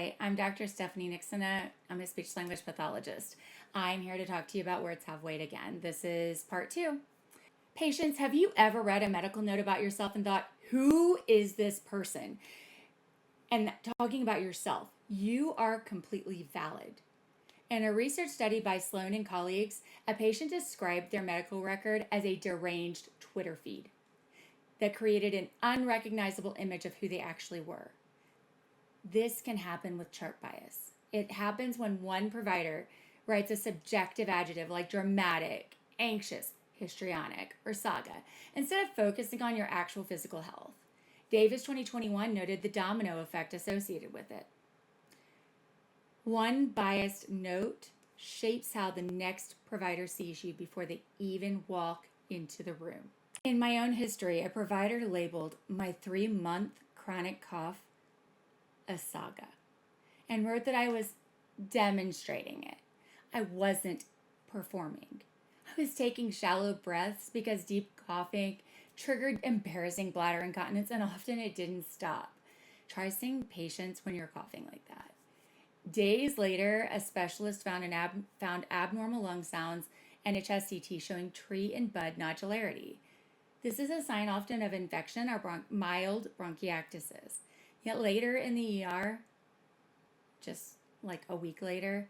Hi, I'm Dr. Stephanie Nixon. I'm a speech language pathologist. I'm here to talk to you about words have weight again. This is part 2. Patients, have you ever read a medical note about yourself and thought, who is this person? And talking about yourself, you are completely valid. In a research study by Sloan and colleagues, a patient described their medical record as a deranged Twitter feed that created an unrecognizable image of who they actually were. This can happen with chart bias. It happens when one provider writes a subjective adjective like dramatic, anxious, histrionic, or saga, instead of focusing on your actual physical health. Davis 2021 noted the domino effect associated with it. One biased note shapes how the next provider sees you before they even walk into the room. In my own history, a provider labeled my 3-month chronic cough a saga and wrote that I was demonstrating it. I wasn't performing. I was taking shallow breaths because deep coughing triggered embarrassing bladder incontinence, and often it didn't stop. Try seeing patients when you're coughing like that. Days later, a specialist found abnormal lung sounds and a chest CT showing tree and bud nodularity. This is a sign often of infection or mild bronchiectasis. Yet later in the ER, just like a week later,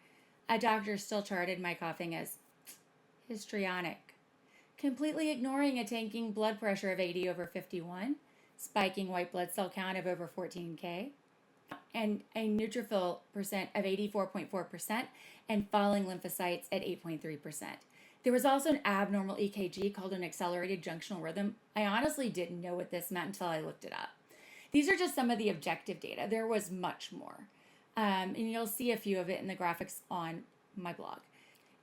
a doctor still charted my coughing as histrionic, completely ignoring a tanking blood pressure of 80/51, spiking white blood cell count of over 14K, and a neutrophil percent of 84.4%, and falling lymphocytes at 8.3%. There was also an abnormal EKG called an accelerated junctional rhythm. I honestly didn't know what this meant until I looked it up. These are just some of the objective data. There was much more. And you'll see a few of it in the graphics on my blog.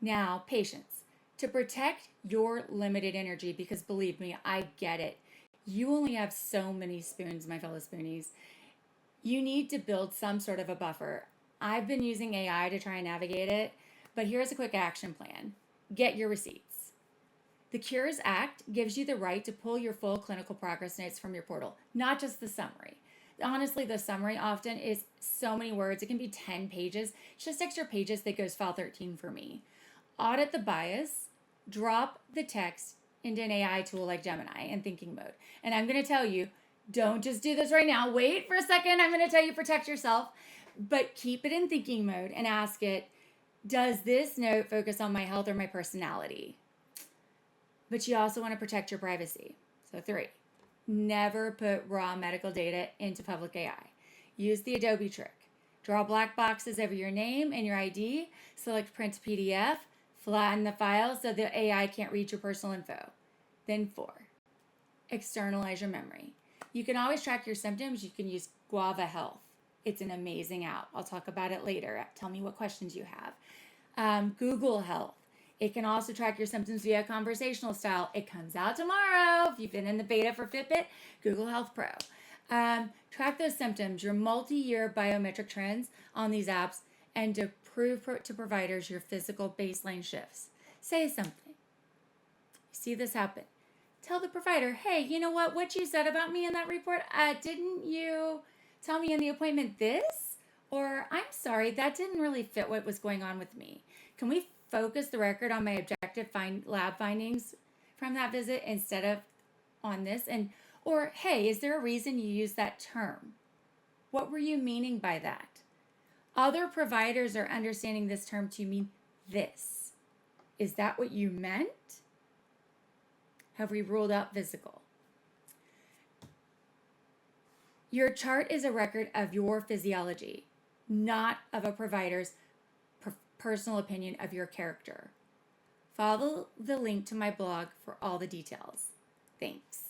Now, patients, to protect your limited energy, because believe me, I get it. You only have so many spoons, my fellow spoonies. You need to build some sort of a buffer. I've been using AI to try and navigate it, but here's a quick action plan. Get your receipts. The Cures Act gives you the right to pull your full clinical progress notes from your portal, not just the summary. Honestly, the summary often is so many words. It can be 10 pages. It's just extra pages that goes file 13 for me. Audit the bias. Drop the text into an AI tool like Gemini in thinking mode. And I'm going to tell you, don't just do this right now. Wait for a second. I'm going to tell you, protect yourself. But keep it in thinking mode and ask it, does this note focus on my health or my personality? But you also want to protect your privacy. So 3, never put raw medical data into public AI. Use the Adobe trick. Draw black boxes over your name and your ID. Select print to PDF. Flatten the file so the AI can't read your personal info. Then 4, externalize your memory. You can always track your symptoms. You can use Guava Health. It's an amazing app. I'll talk about it later. Tell me what questions you have. Google Health. It can also track your symptoms via conversational style. It comes out tomorrow. If you've been in the beta for Fitbit, Google Health Pro. Track those symptoms, your multi-year biometric trends on these apps, and to prove to providers your physical baseline shifts. Say something. You see this happen. Tell the provider, hey, you know what you said about me in that report? Didn't you tell me in the appointment this? Or I'm sorry, that didn't really fit what was going on with me. Can we focus the record on my objective lab findings from that visit instead of on this? Or, hey, is there a reason you use that term? What were you meaning by that? Other providers are understanding this term to mean this. Is that what you meant? Have we ruled out physical? Your chart is a record of your physiology, not of a provider's personal opinion of your character. Follow the link to my blog for all the details. Thanks.